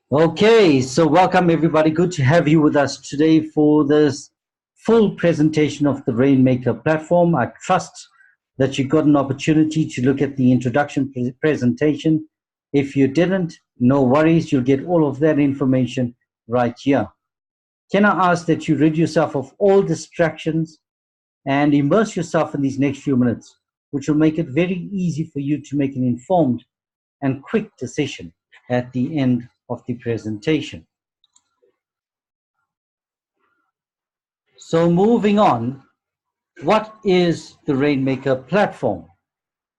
Okay, so welcome everybody. Good to have you with us today for this full presentation of the Rainmaker platform. I trust that you got an opportunity to look at the introduction presentation. If you didn't, no worries, you'll get all of that information right here. Can I ask that you rid yourself of all distractions and immerse yourself in these next few minutes, which will make it very easy for you to make an informed and quick decision at the end of the presentation. So moving on, what is the Rainmaker platform?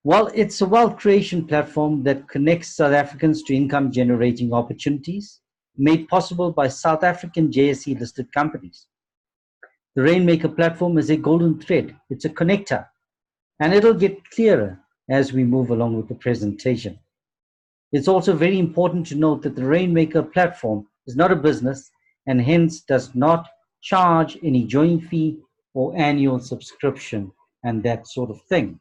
Well, it's a wealth creation platform that connects South Africans to income generating opportunities made possible by South African JSE listed companies. The Rainmaker platform is a golden thread. It's a connector, and it'll get clearer as we move along with the presentation. It's also very important to note that the Rainmaker platform is not a business and hence does not charge any join fee or annual subscription and that sort of thing.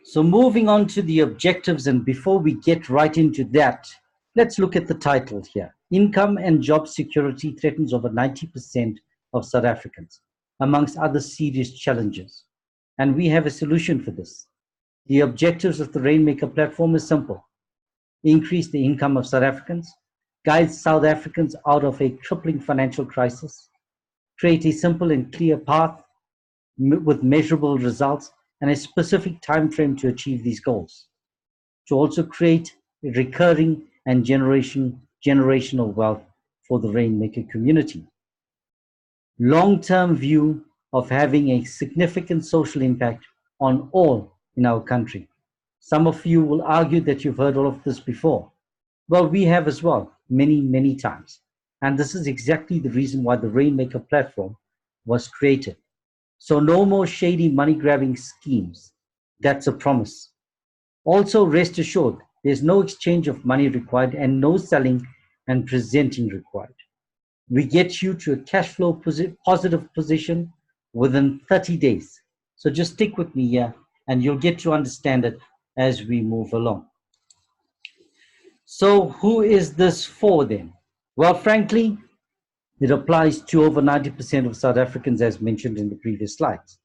So moving on to the objectives, and before we get right into that, let's look at the title here. Income and job security threatens over 90% of South Africans, amongst other serious challenges. And we have a solution for this. The objectives of the Rainmaker platform is simple. Increase the income of South Africans, guide South Africans out of a crippling financial crisis, create a simple and clear path with measurable results and a specific time frame to achieve these goals, to also create a recurring and generational wealth for the Rainmaker community. Long-term view of having a significant social impact on all in our country. Some of you will argue that you've heard all of this before. Well, we have as well, many, many times. And this is exactly the reason why the Rainmaker platform was created. So no more shady money grabbing schemes. That's a promise. Also, rest assured, there's no exchange of money required and no selling and presenting required. We get you to a cash flow positive position within 30 days. So just stick with me here and you'll get to understand it as we move along. So who is this for then? Well, frankly, it applies to over 90% of South Africans as mentioned in the previous slides.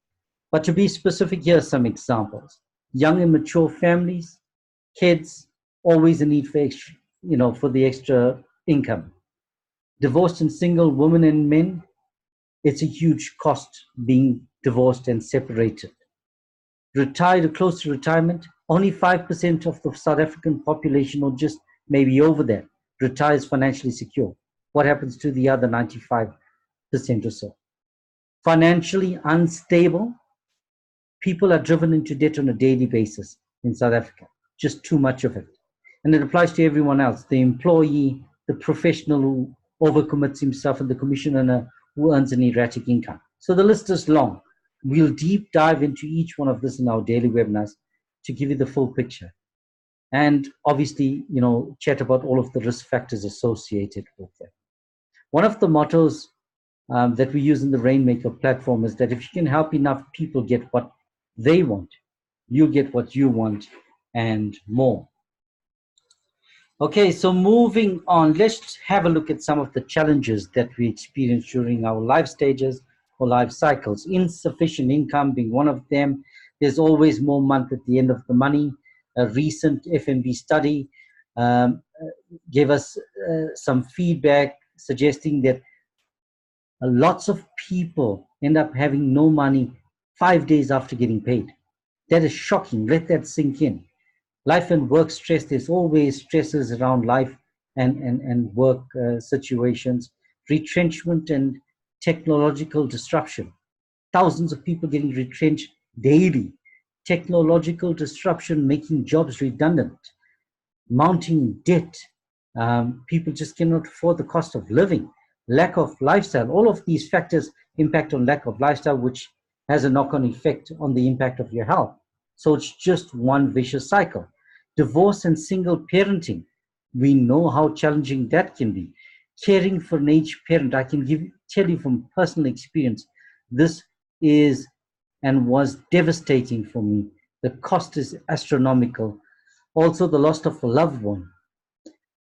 But to be specific, here are some examples. Young and mature families, kids, always a need for extra, for the extra income. Divorced and single women and men, it's a huge cost being divorced and separated. Retired or close to retirement, only 5% of the South African population, or just maybe over that, retires financially secure. What happens to the other 95% or so? Financially unstable, people are driven into debt on a daily basis in South Africa, just too much of it. And it applies to everyone else, the employee, the professional who overcommits himself, and the commission earner who earns an erratic income. So the list is long. We'll deep dive into each one of this in our daily webinars to give you the full picture. And obviously, chat about all of the risk factors associated with them. One of the mottos that we use in the Rainmaker platform is that if you can help enough people get what they want, you get what you want and more. Okay, so moving on, let's have a look at some of the challenges that we experience during our life stages or life cycles. Insufficient income being one of them. There's always more month at the end of the money. A recent FNB study gave us some feedback suggesting that lots of people end up having no money 5 days after getting paid. That is shocking. Let that sink in. Life and work stress, there's always stresses around life and work situations. Retrenchment and technological disruption. Thousands of people getting retrenched daily. Technological disruption making jobs redundant. Mounting debt. People just cannot afford the cost of living. Lack of lifestyle. All of these factors impact on lack of lifestyle, which has a knock-on effect on the impact of your health. So it's just one vicious cycle. Divorce and single parenting. We know how challenging that can be. Caring for an aged parent, I can tell you from personal experience, this is and was devastating for me. The cost is astronomical. Also, the loss of a loved one.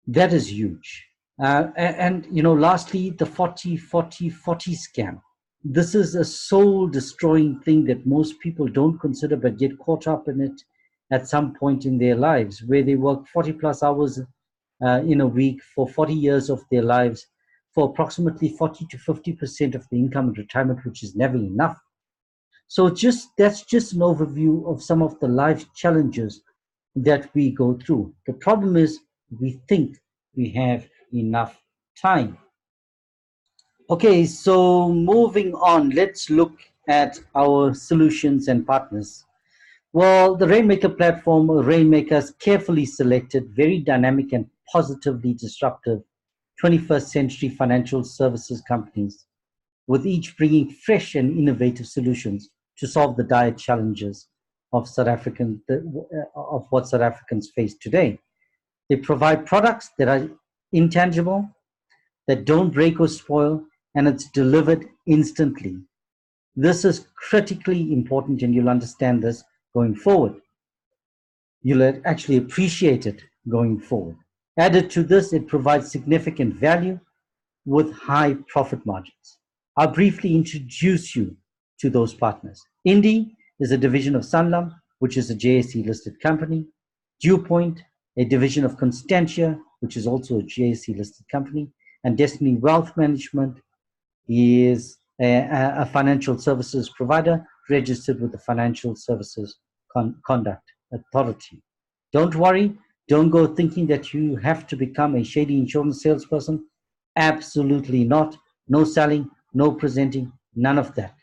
That is huge. And lastly, the 40-40-40 scam. This is a soul destroying thing that most people don't consider but get caught up in it at some point in their lives, where they work 40 plus hours in a week for 40 years of their lives for approximately 40 to 50% of the income in retirement, which is never enough. So that's just an overview of some of the life challenges that we go through. The problem is we think we have enough time. Okay, so moving on, let's look at our solutions and partners. Well, the Rainmaker platform, Rainmaker, has carefully selected very dynamic and positively disruptive 21st century financial services companies, with each bringing fresh and innovative solutions to solve the dire challenges of of what South Africans face today. They provide products that are intangible, that don't break or spoil, and it's delivered instantly. This is critically important, and you'll understand this going forward. You'll actually appreciate it going forward. Added to this, it provides significant value with high profit margins. I'll briefly introduce you to those partners. Indie is a division of Sanlam, which is a JSE listed company. Dewpoint, a division of Constantia, which is also a JSE listed company. And Destiny Wealth Management is a financial services provider registered with the Financial Services Conduct Authority. Don't worry, don't go thinking that you have to become a shady insurance salesperson. Absolutely not. No selling, no presenting, none of that.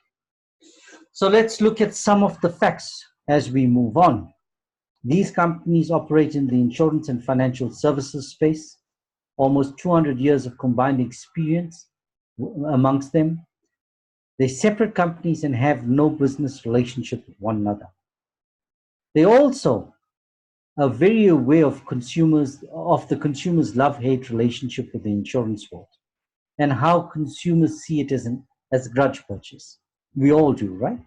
So let's look at some of the facts as we move on. These companies operate in the insurance and financial services space, almost 200 years of combined experience amongst them. They're separate companies and have no business relationship with one another. They also are very aware of the consumer's love-hate relationship with the insurance world and how consumers see it as a grudge purchase. We all do, right?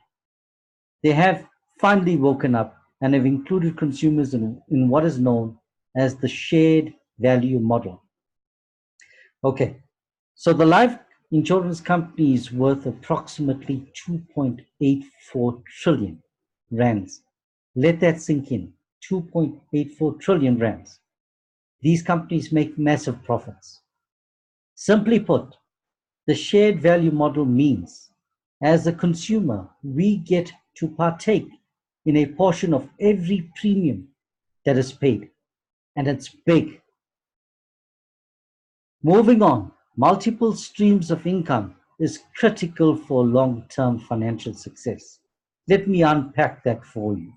They have finally woken up and have included consumers in what is known as the shared value model. Okay, so the life insurance company is worth approximately 2.84 trillion rands. Let that sink in. 2.84 trillion rands. These companies make massive profits. Simply put, the shared value model means, as a consumer, we get to partake in a portion of every premium that is paid, and it's big. Moving on, multiple streams of income is critical for long-term financial success. Let me unpack that for you.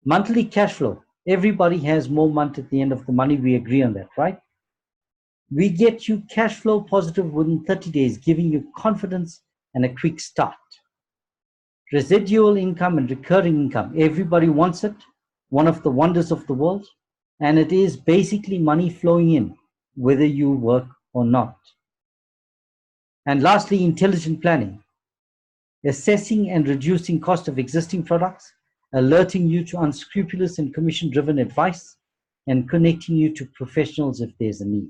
Monthly cash flow. Everybody has more month at the end of the money. We agree on that, right? We get you cash flow positive within 30 days, giving you confidence and a quick start. Residual income and recurring income. Everybody wants it. One of the wonders of the world. And it is basically money flowing in, whether you work or not. And lastly, intelligent planning. Assessing and reducing cost of existing products, alerting you to unscrupulous and commission-driven advice, and connecting you to professionals if there's a need.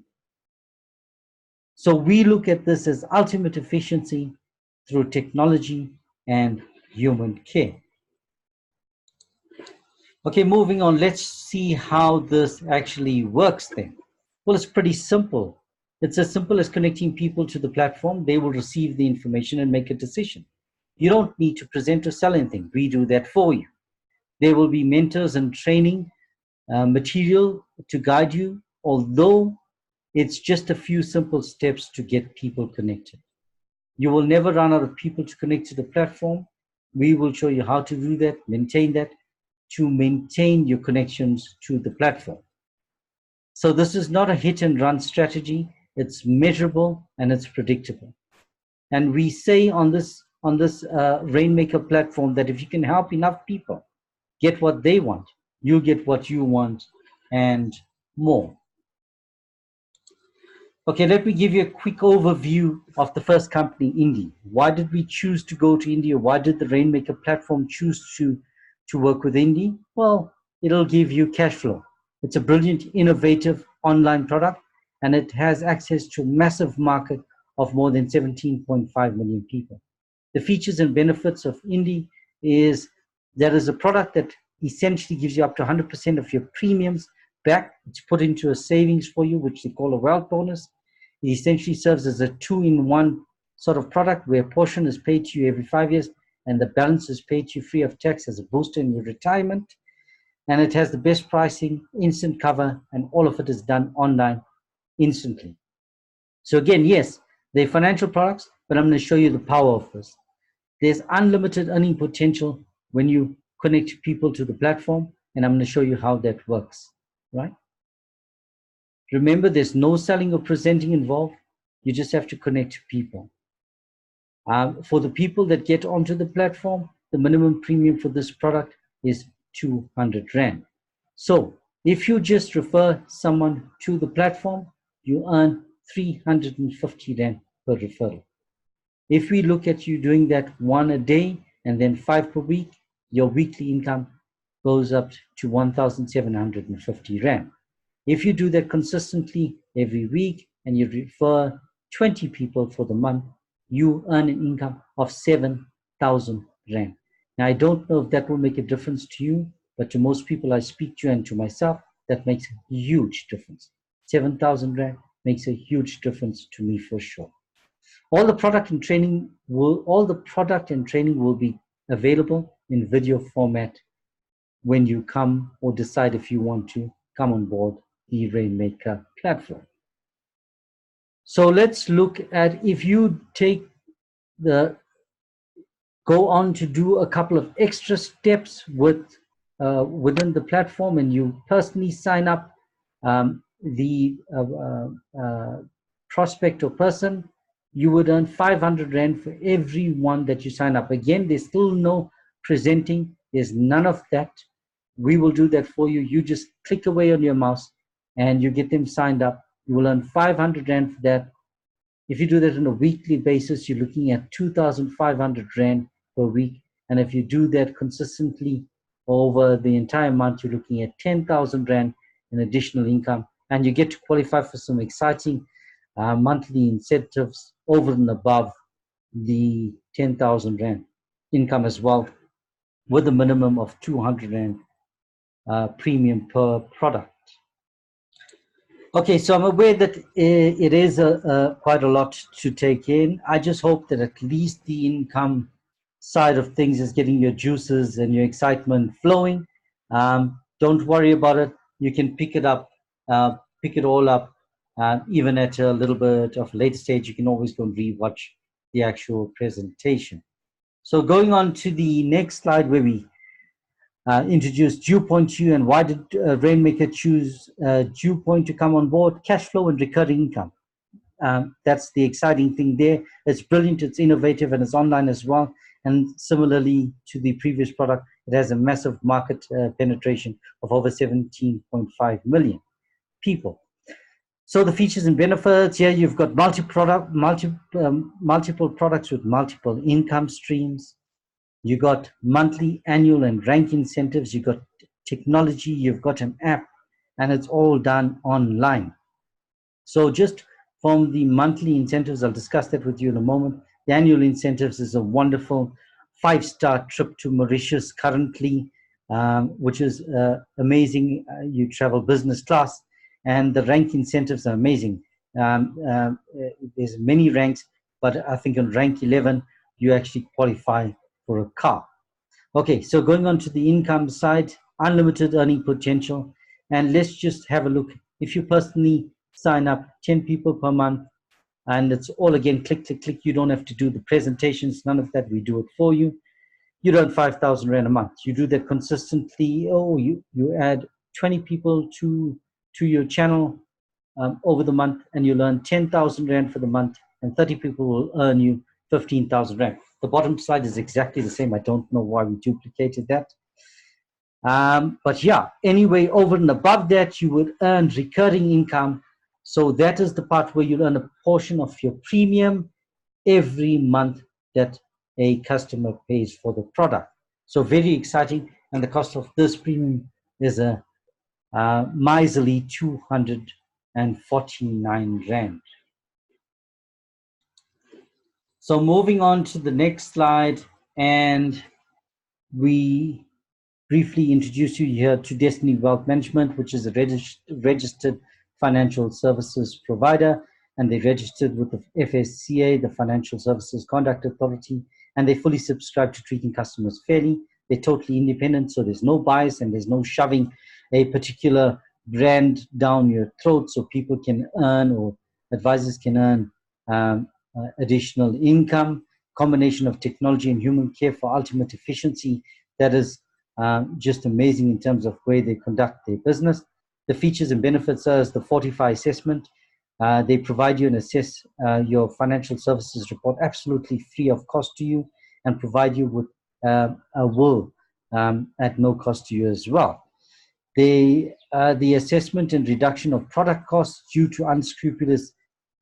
So we look at this as ultimate efficiency through technology and human care. Okay, moving on, let's see how this actually works then. Well, it's pretty simple. It's as simple as connecting people to the platform. They will receive the information and make a decision. You don't need to present or sell anything. We do that for you. There will be mentors and training material to guide you, although it's just a few simple steps to get people connected. You will never run out of people to connect to the platform. We will show you how to do that, to maintain your connections to the platform. So this is not a hit and run strategy. It's measurable and it's predictable. And we say on this Rainmaker platform that if you can help enough people get what they want, you get what you want and more. Okay, let me give you a quick overview of the first company, Indie. Why did we choose to go to India? Why did the Rainmaker platform choose to work with Indie? Well, it'll give you cash flow. It's a brilliant, innovative, online product, and it has access to a massive market of more than 17.5 million people. The features and benefits of Indie is there is a product that essentially gives you up to 100% of your premiums back. It's put into a savings for you, which they call a wealth bonus. It essentially serves as a two-in-one sort of product where a portion is paid to you every 5 years and the balance is paid to you free of tax as a booster in your retirement. And it has the best pricing, instant cover, and all of it is done online instantly. So again, yes, they're financial products, but I'm going to show you the power of this. There's unlimited earning potential when you connect people to the platform, and I'm going to show you how that works, right? Remember, there's no selling or presenting involved. You just have to connect people. For the people that get onto the platform, the minimum premium for this product is 200 Rand. So if you just refer someone to the platform, you earn 350 Rand per referral. If we look at you doing that one a day and then 5 per week, your weekly income goes up to 1,750 Rand. If you do that consistently every week and you refer 20 people for the month, you earn an income of 7,000 Rand. Now, I don't know if that will make a difference to you, but to most people I speak to and to myself, that makes a huge difference. 7,000 Rand makes a huge difference to me for sure. All the product and training will be available in video format when you come or decide if you want to come on board the Rainmaker platform. So let's look at, if you go on to do a couple of extra steps within the platform and you personally sign up the prospect or person, you would earn 500 Rand for every one that you sign up. Again, there's still no presenting. There's none of that. We will do that for you. You just click away on your mouse and you get them signed up. You will earn 500 Rand for that. If you do that on a weekly basis, you're looking at 2,500 Rand per week. And if you do that consistently over the entire month, you're looking at 10,000 Rand in additional income. And you get to qualify for some exciting monthly incentives over and above the 10,000 Rand income as well, with a minimum of 200 Rand premium per product. Okay, so I'm aware that it is quite a lot to take in. I just hope that at least the income side of things is getting your juices and your excitement flowing. Don't worry about it. You can pick it up, pick it all up, even at a little bit of later stage. You can always go and rewatch the actual presentation. So going on to the next slide where we introduced DewPoint to you, and why did Rainmaker choose DewPoint to come on board? Cash flow and recurring income. That's the exciting thing there. It's brilliant, it's innovative, and it's online as well. And similarly to the previous product, it has a massive market penetration of over 17.5 million people. So the features and benefits, here you've got multiple products with multiple income streams. You got monthly, annual, and rank incentives. You got technology. You've got an app, and it's all done online. So just from the monthly incentives, I'll discuss that with you in a moment. The annual incentives is a wonderful 5-star trip to Mauritius currently, which is amazing. You travel business class, and the rank incentives are amazing. There's many ranks, but I think on rank 11, you actually qualify for a car. Okay, so going on to the income side, unlimited earning potential. And let's just have a look. If you personally sign up 10 people per month, and it's all again, click, click, click. You don't have to do the presentations, none of that. We do it for you. You earn 5,000 Rand a month. You do that consistently. Oh, you add 20 people to your channel over the month, and you'll earn 10,000 Rand for the month, and 30 people will earn you 15,000 Rand. The bottom slide is exactly the same. I don't know why we duplicated that. But yeah, anyway, over and above that, you would earn recurring income. So that is the part where you earn a portion of your premium every month that a customer pays for the product. So very exciting. And the cost of this premium is a miserly 200 rand. So moving on to the next slide, and we briefly introduce you here to Destiny Wealth Management, which is a registered financial services provider, and they're registered with the FSCA, the Financial Services Conduct Authority, and they fully subscribe to treating customers fairly. They're totally independent, so there's no bias and there's no shoving a particular brand down your throat so people can earn, or advisors can earn additional income. Combination of technology and human care for ultimate efficiency that is just amazing in terms of where they conduct their business. The features and benefits are the Fortify assessment. They provide you and assess your financial services report absolutely free of cost to you, and provide you with a will at no cost to you as well. The assessment and reduction of product costs due to unscrupulous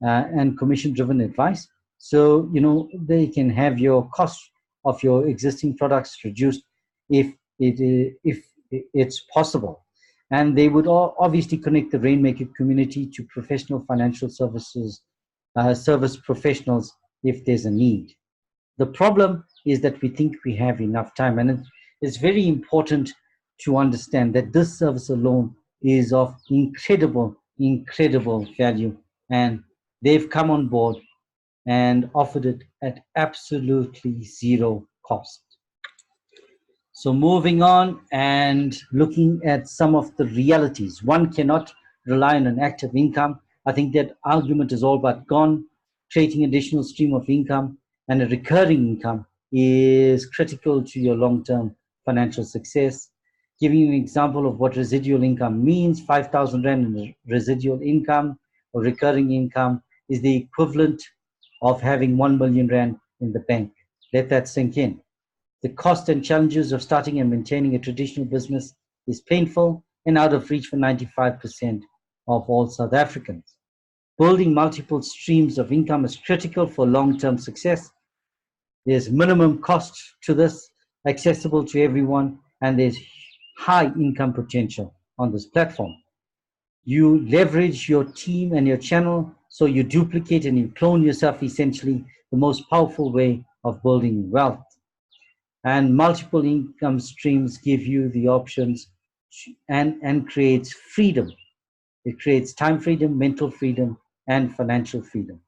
and commission-driven advice. So, they can have your cost of your existing products reduced if it's possible. And they would obviously connect the Rainmaker community to professional financial services, service professionals if there's a need. The problem is that we think we have enough time, and it's very important to understand that this service alone is of incredible value, and they've come on board and offered it at absolutely zero cost. So moving on and looking at some of the realities. One cannot rely on an active income. I think that argument is all but gone. Creating additional stream of income and a recurring income is critical to your long-term financial success. Giving you an example of what residual income means, 5,000 Rand in residual income or recurring income is the equivalent of having 1 million Rand in the bank. Let that sink in. The cost and challenges of starting and maintaining a traditional business is painful and out of reach for 95% of all South Africans. Building multiple streams of income is critical for long-term success. There's minimum cost to this, accessible to everyone, and there's high income potential on this platform. You leverage your team and your channel, so you duplicate and you clone yourself, essentially the most powerful way of building wealth. And multiple income streams give you the options and creates freedom. It creates time freedom, mental freedom, and financial freedom.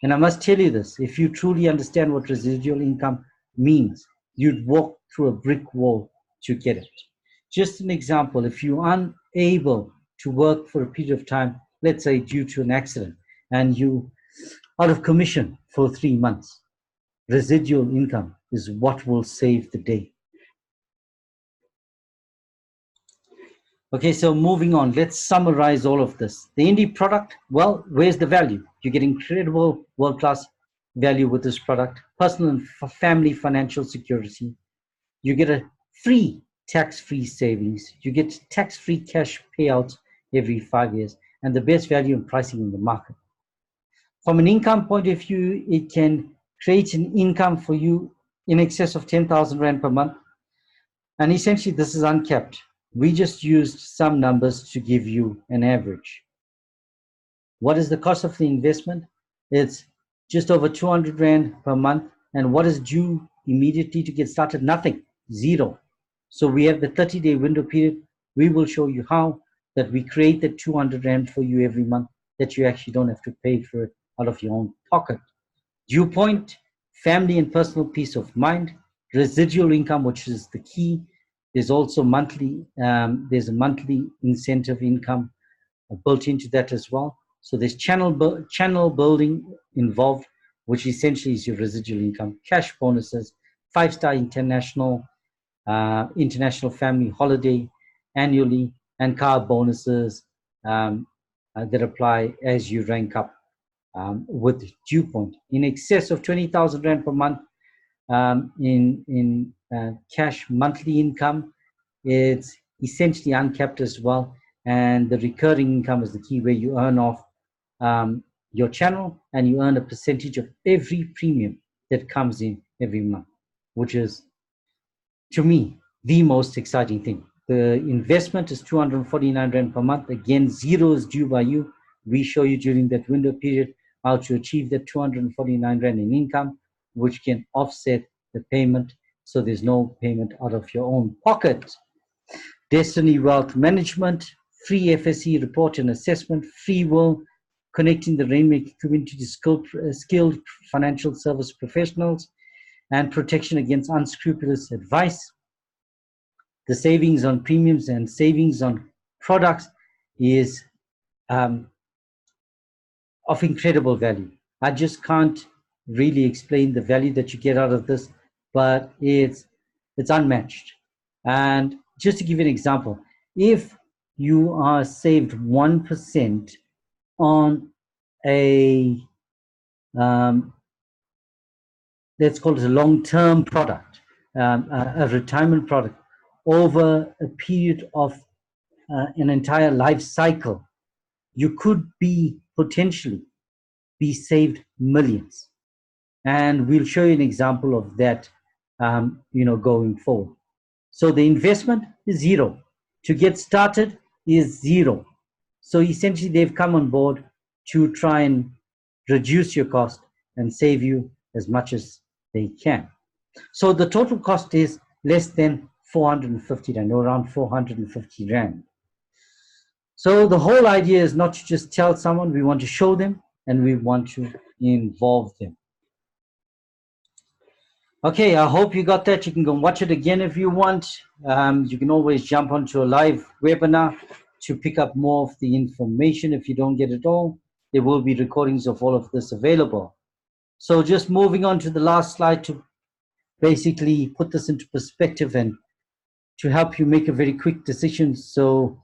And I must tell you this, if you truly understand what residual income means, you'd walk through a brick wall to get it. Just an example, if you're unable to work for a period of time, let's say due to an accident, and you out of commission for 3 months, residual income is what will save the day. Okay, so moving on, let's summarize all of this. The indie product, well, where's the value? You get incredible world-class value with this product, personal and family financial security. You get a free tax-free savings. You get tax-free cash payouts every 5 years, and the best value and pricing in the market. From an income point of view, it can create an income for you in excess of 10,000 Rand per month. And essentially, this is uncapped. We just used some numbers to give you an average. What is the cost of the investment? It's just over 200 Rand per month. And what is due immediately to get started? Nothing, zero. So we have the 30-day window period. We will show you how that we create the 200 Rand for you every month, that you actually don't have to pay for it out of your own pocket. Due point, family and personal peace of mind, residual income, which is the key. There's also monthly, there's a monthly incentive income built into that as well. So there's channel building involved, which essentially is your residual income, cash bonuses, 5-star international family holiday annually, and car bonuses that apply as you rank up with due point. In excess of 20,000 Rand per month in cash monthly income, it's essentially uncapped as well. And the recurring income is the key, where you earn off your channel and you earn a percentage of every premium that comes in every month, which is, to me, the most exciting thing. The investment is 249 Rand per month. Again, zero is due by you. We show you during that window period how to achieve that 249 Rand in income, which can offset the payment, so there's no payment out of your own pocket. Destiny Wealth Management, free FSE report and assessment, free will, connecting the Rainmaker community to skilled financial service professionals, and protection against unscrupulous advice. The savings on premiums and savings on products is of incredible value. I just can't really explain the value that you get out of this, but it's unmatched. And just to give you an example, if you are saved 1% on a let's call it a long-term product, a retirement product, over a period of an entire life cycle, you could potentially be saved millions. And we'll show you an example of that, going forward. So the investment is zero. To get started is zero. So essentially, they've come on board to try and reduce your cost and save you as much as they can. So the total cost is less than 450 Rand, or around 450 Rand. So the whole idea is not to just tell someone, we want to show them and we want to involve them. Okay, I hope you got that. You can go watch it again if you want. You can always jump onto a live webinar to pick up more of the information. If you don't get it all, there will be recordings of all of this available. So just moving on to the last slide to basically put this into perspective and to help you make a very quick decision. So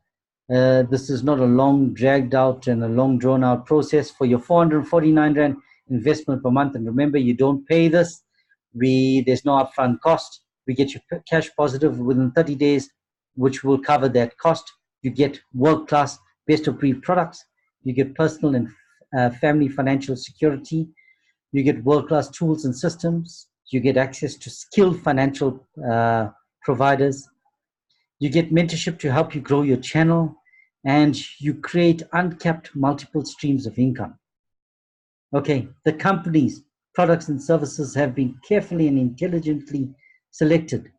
this is not a long dragged out and a long drawn out process. For your 449 Rand investment per month, and remember, you don't pay this. There's no upfront cost. We get you cash positive within 30 days, which will cover that cost. You get world-class, best-of-breed products. You get personal and family financial security. You get world-class tools and systems. You get access to skilled financial providers. You get mentorship to help you grow your channel, and you create uncapped multiple streams of income. Okay, the companies, products and services have been carefully and intelligently selected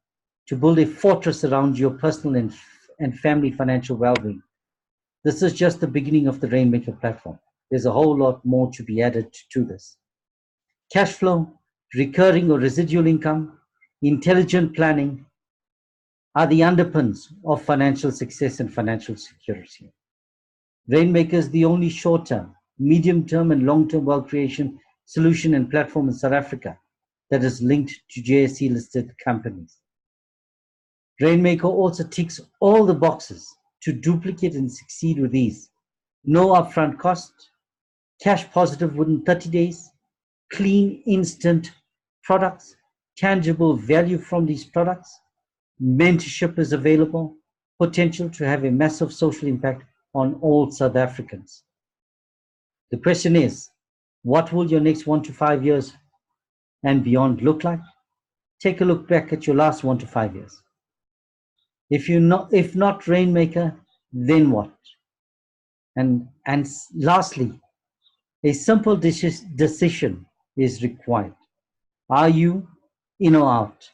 to build a fortress around your personal and family financial well-being. This is just the beginning of the Rainmaker platform. There's a whole lot more to be added to this. Cash flow, recurring or residual income, intelligent planning are the underpins of financial success and financial security. Rainmaker is the only short-term, medium-term and long-term wealth creation solution and platform in South Africa that is linked to JSE-listed companies. Rainmaker also ticks all the boxes to duplicate and succeed with ease. No upfront cost, cash positive within 30 days, clean, instant products, tangible value from these products, mentorship is available, potential to have a massive social impact on all South Africans. The question is, what will your next 1 to 5 years and beyond look like? Take a look back at your last 1 to 5 years. If not Rainmaker, then what? And lastly, a simple decision is required. Are you in or out?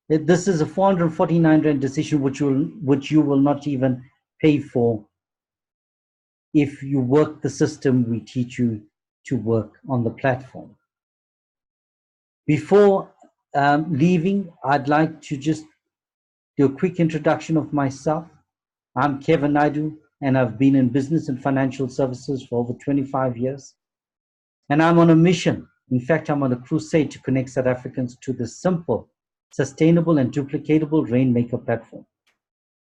This is a 449 Rand decision which you will not even pay for if you work the system we teach you to work on the platform. Before leaving, I'd like to just do a quick introduction of myself. I'm Kevin Naidu, and I've been in business and financial services for over 25 years. And I'm on a mission. In fact, I'm on a crusade to connect South Africans to the simple, sustainable, and duplicatable Rainmaker platform,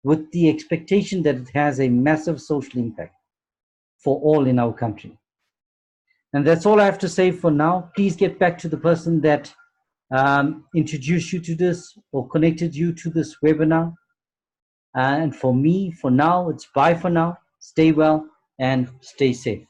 with the expectation that it has a massive social impact for all in our country. And that's all I have to say for now. Please get back to the person that introduced you to this or connected you to this webinar. And for me, for now, it's bye for now. Stay well and stay safe.